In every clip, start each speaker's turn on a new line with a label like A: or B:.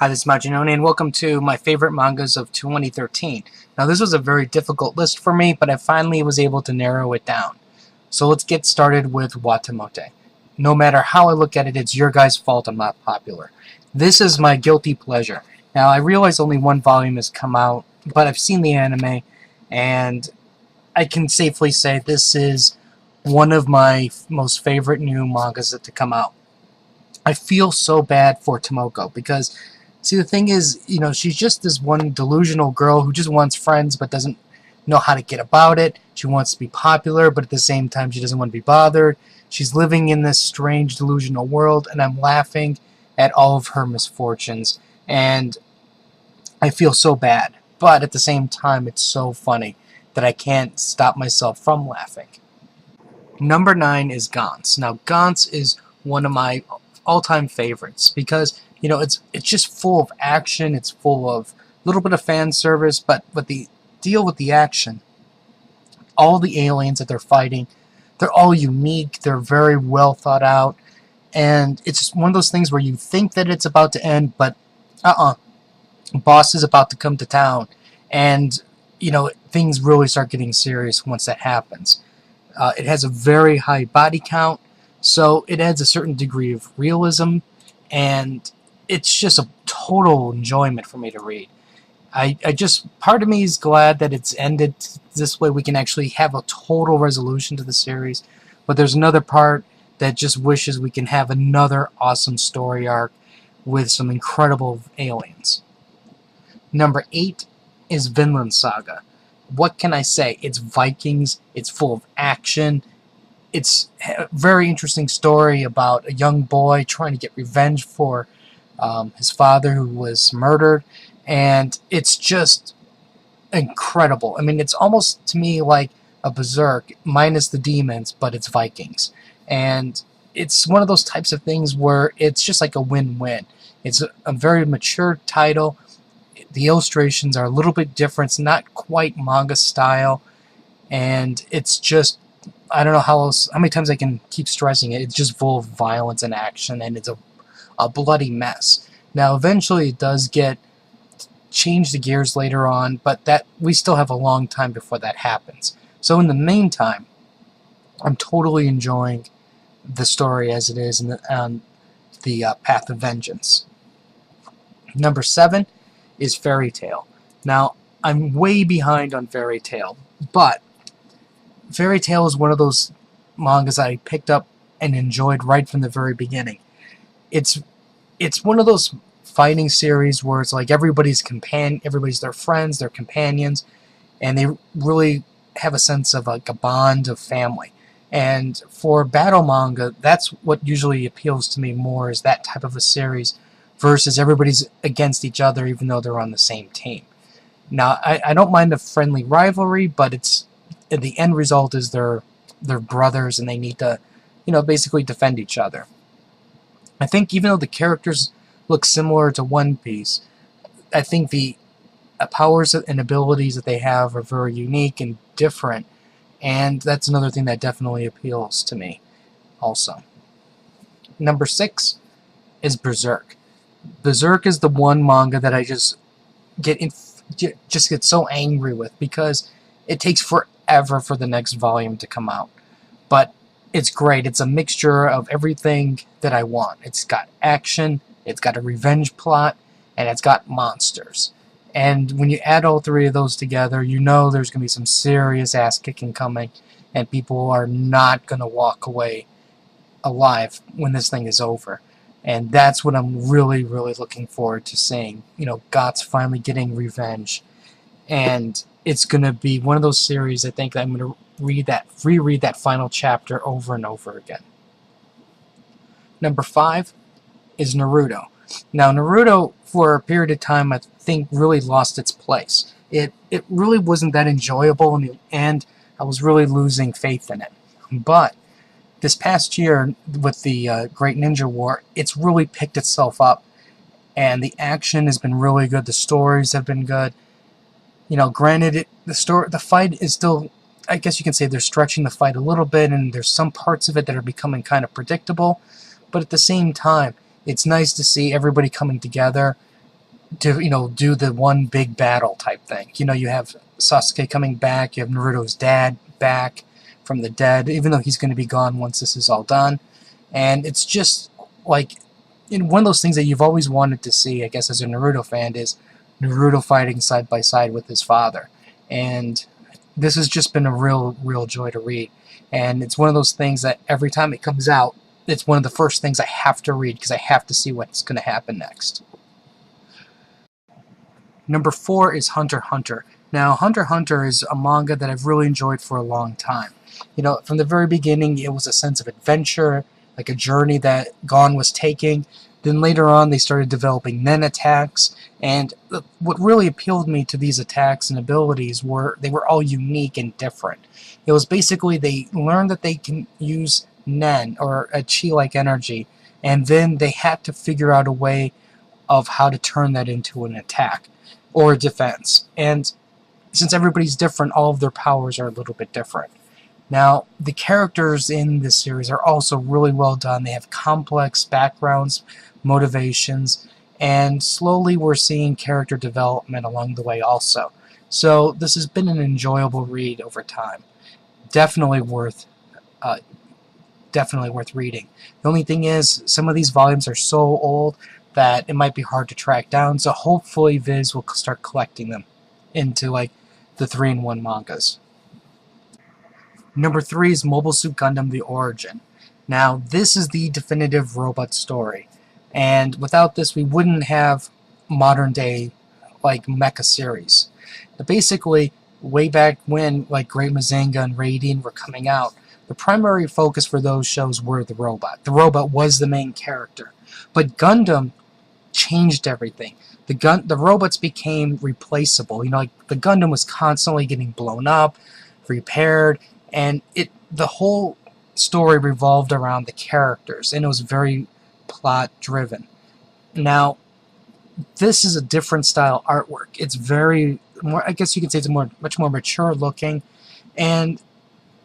A: Hi, this is Majin Oni, and welcome to my favorite mangas of 2013. Now, this was a very difficult list for me, but I finally was able to narrow it down. So let's get started with Guatemote. No matter how I look at it, it's your guys' fault I'm not popular. This is my guilty pleasure. Now, I realize only one volume has come out, but I've seen the anime, and I can safely say this is one of my most favorite new mangas to come out. I feel so bad for Tomoko because, see, the thing is, she's just this one delusional girl who just wants friends but doesn't know how to get about it. She wants to be popular, but at the same time, she doesn't want to be bothered. She's living in this strange delusional world, and I'm laughing at all of her misfortunes, and I feel so bad. But at the same time, it's so funny that I can't stop myself from laughing. Number 9 is Gantz. Now, Gantz is one of my all-time favorites because it's just full of action. It's full of a little bit of fan service, but the deal with the action, all the aliens that they're fighting, they're all unique. They're very well thought out, and it's just one of those things where you think that it's about to end, but boss is about to come to town, and things really start getting serious once that happens. It has a very high body count, so it adds a certain degree of realism, and it's just a total enjoyment for me to read. Part of me is glad that it's ended this way. We can actually have a total resolution to the series, but there's another part that just wishes we can have another awesome story arc with some incredible aliens. Number 8 is Vinland Saga. What can I say? It's Vikings, it's full of action, it's a very interesting story about a young boy trying to get revenge for his father who was murdered, and it's just incredible. I mean, it's almost to me like a Berserk minus the demons, but it's Vikings. And it's one of those types of things where it's just like a win-win. It's a very mature title. The illustrations are a little bit different. It's not quite manga style, and it's just, I don't know how many times I can keep stressing it. It's just full of violence and action, and it's a bloody mess. Now, eventually, it does get change the gears later on, but that we still have a long time before that happens. So, in the meantime, I'm totally enjoying the story as it is on the path of vengeance. Number 7 is Fairy Tail. Now, I'm way behind on Fairy Tail, but Fairy Tail is one of those mangas I picked up and enjoyed right from the very beginning. It's one of those fighting series where it's like everybody's their friends, their companions, and they really have a sense of like a bond of family. And for battle manga, that's what usually appeals to me more, is that type of a series versus everybody's against each other even though they're on the same team. Now, I don't mind the friendly rivalry, but the end result is they're brothers and they need to, basically defend each other. I think even though the characters look similar to One Piece, I think the powers and abilities that they have are very unique and different, and that's another thing that definitely appeals to me also. Number 6 is Berserk. Berserk is the one manga that I just get so angry with because it takes forever for the next volume to come out. But it's great. It's a mixture of everything that I want. It's got action, it's got a revenge plot, and it's got monsters. And when you add all three of those together, there's going to be some serious ass-kicking coming, and people are not going to walk away alive when this thing is over. And that's what I'm really, really looking forward to seeing. Gantz finally getting revenge. And it's going to be one of those series I think that I'm going to reread that final chapter over and over again. Number 5 is Naruto. Now, Naruto, for a period of time, I think really lost its place. It really wasn't that enjoyable in the end. I was really losing faith in it. But this past year, with the Great Ninja War, it's really picked itself up, and the action has been really good. The stories have been good. Granted, the fight is still, I guess you can say they're stretching the fight a little bit, and there's some parts of it that are becoming kind of predictable. But at the same time, it's nice to see everybody coming together to, do the one big battle type thing. You have Sasuke coming back, you have Naruto's dad back from the dead, even though he's going to be gone once this is all done. And it's just like, one of those things that you've always wanted to see, I guess, as a Naruto fan, is Naruto fighting side by side with his father. And this has just been a real joy to read. And it's one of those things that every time it comes out, it's one of the first things I have to read because I have to see what's going to happen next. Number 4 is Hunter x Hunter. Now, Hunter x Hunter is a manga that I've really enjoyed for a long time. From the very beginning, it was a sense of adventure, like a journey that Gon was taking. Then later on, they started developing nen attacks, and what really appealed me to these attacks and abilities were they were all unique and different. It was basically they learned that they can use nen, or a chi-like energy, and then they had to figure out a way of how to turn that into an attack or a defense. And since everybody's different, all of their powers are a little bit different. Now, the characters in this series are also really well done. They have complex backgrounds, motivations, and slowly we're seeing character development along the way also. So this has been an enjoyable read over time. Definitely worth reading. The only thing is, some of these volumes are so old that it might be hard to track down, so hopefully Viz will start collecting them into like the 3-in-1 mangas. Number 3 is Mobile Suit Gundam: The Origin. Now, this is the definitive robot story, and without this we wouldn't have modern day like mecha series. But basically, way back when like Great Mazinga and Radiant were coming out, the primary focus for those shows were the robot. The robot was the main character. But Gundam changed everything. The robots became replaceable. Like the Gundam was constantly getting blown up, repaired, and the whole story revolved around the characters, and it was very plot driven. Now, this is a different style artwork. It's very more, I guess you could say it's much more mature looking, and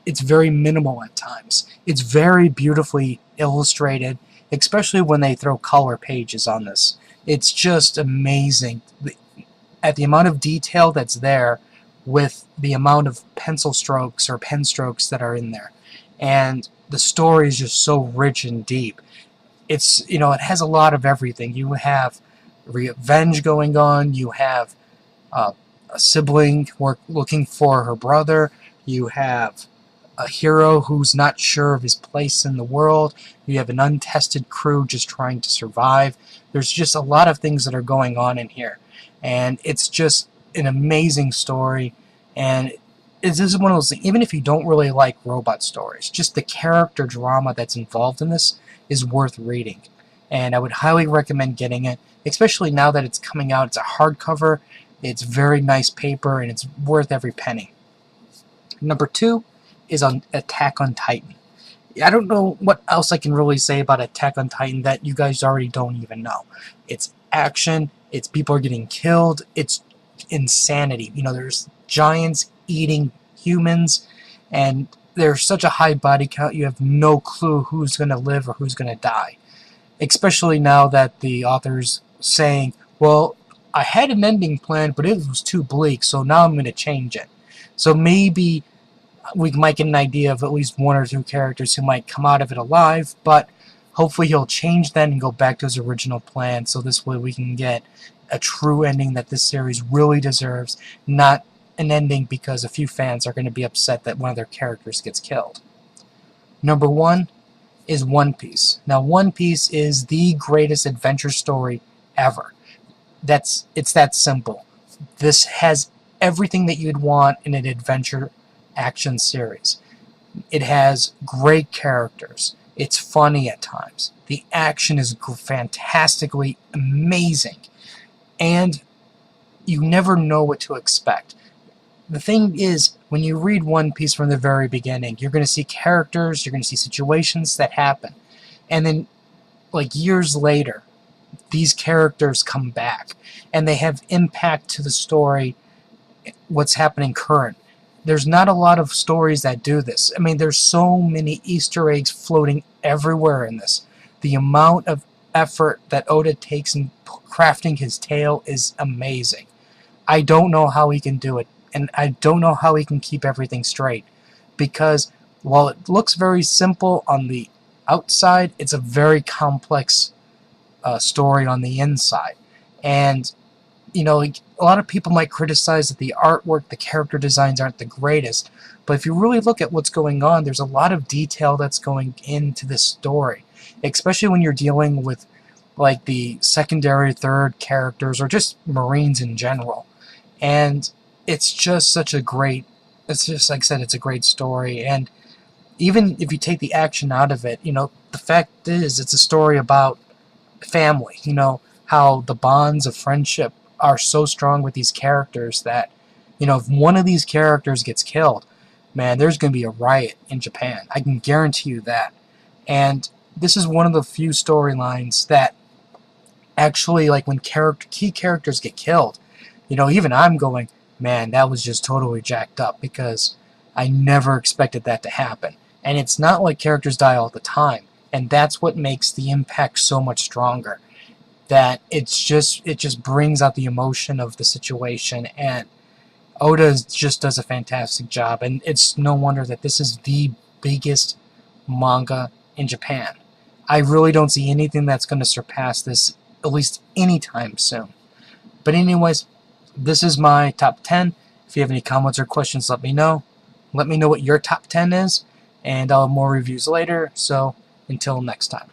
A: it's very minimal at times. It's very beautifully illustrated, especially when they throw color pages on this. It's just amazing at the amount of detail that's there with the amount of pencil strokes or pen strokes that are in there. And the story is just so rich and deep. It has a lot of everything. You have revenge going on, you have a sibling looking for her brother, you have a hero who's not sure of his place in the world, you have an untested crew just trying to survive. There's just a lot of things that are going on in here, and it's just an amazing story. And this is one of those things, even if you don't really like robot stories, just the character drama that's involved in this is worth reading, and I would highly recommend getting it, especially now that it's coming out. It's a hardcover, it's very nice paper, and it's worth every penny. Number 2 is on Attack on Titan. I don't know what else I can really say about Attack on Titan that you guys already don't even know. It's action, it's people are getting killed, it's insanity. There's giants eating humans, and there's such a high body count, you have no clue who's going to live or who's going to die. Especially now that the author's saying, well, I had an ending plan, but it was too bleak, so now I'm going to change it. So maybe we might get an idea of at least 1 or 2 characters who might come out of it alive, but hopefully he'll change that and go back to his original plan, so this way we can get a true ending that this series really deserves, not an ending because a few fans are going to be upset that one of their characters gets killed. Number 1 is One Piece. Now, One Piece is the greatest adventure story ever. It's that simple. This has everything that you'd want in an adventure action series. It has great characters. It's funny at times. The action is fantastically amazing. And you never know what to expect. The thing is, when you read One Piece from the very beginning, you're going to see characters, you're going to see situations that happen. And then, like years later, these characters come back. And they have impact to the story, what's happening current. There's not a lot of stories that do this. I mean, there's so many Easter eggs floating everywhere in this. The amount of effort that Oda takes in crafting his tale is amazing. I don't know how he can do it, and I don't know how he can keep everything straight, because while it looks very simple on the outside, it's a very complex story on the inside. And you know, a lot of people might criticize that the artwork, the character designs aren't the greatest, but if you really look at what's going on, there's a lot of detail that's going into this story, especially when you're dealing with like the secondary, third characters, or just Marines in general. And it's just such a great, it's just, like I said, it's a great story. And even if you take the action out of it, you know, the fact is it's a story about family, you know, how the bonds of friendship are so strong with these characters that, you know, if one of these characters gets killed, man, there's going to be a riot in Japan. I can guarantee you that. And this is one of the few storylines that actually, like, when key characters get killed, you know, even I'm going, man, that was just totally jacked up, because I never expected that to happen. And it's not like characters die all the time, and that's what makes the impact so much stronger. That it just brings out the emotion of the situation, and Oda just does a fantastic job. And it's no wonder that this is the biggest manga in Japan. I really don't see anything that's going to surpass this, at least anytime soon. But anyways, this is my top 10. If you have any comments or questions, let me know. Let me know what your top 10 is, and I'll have more reviews later. So until next time.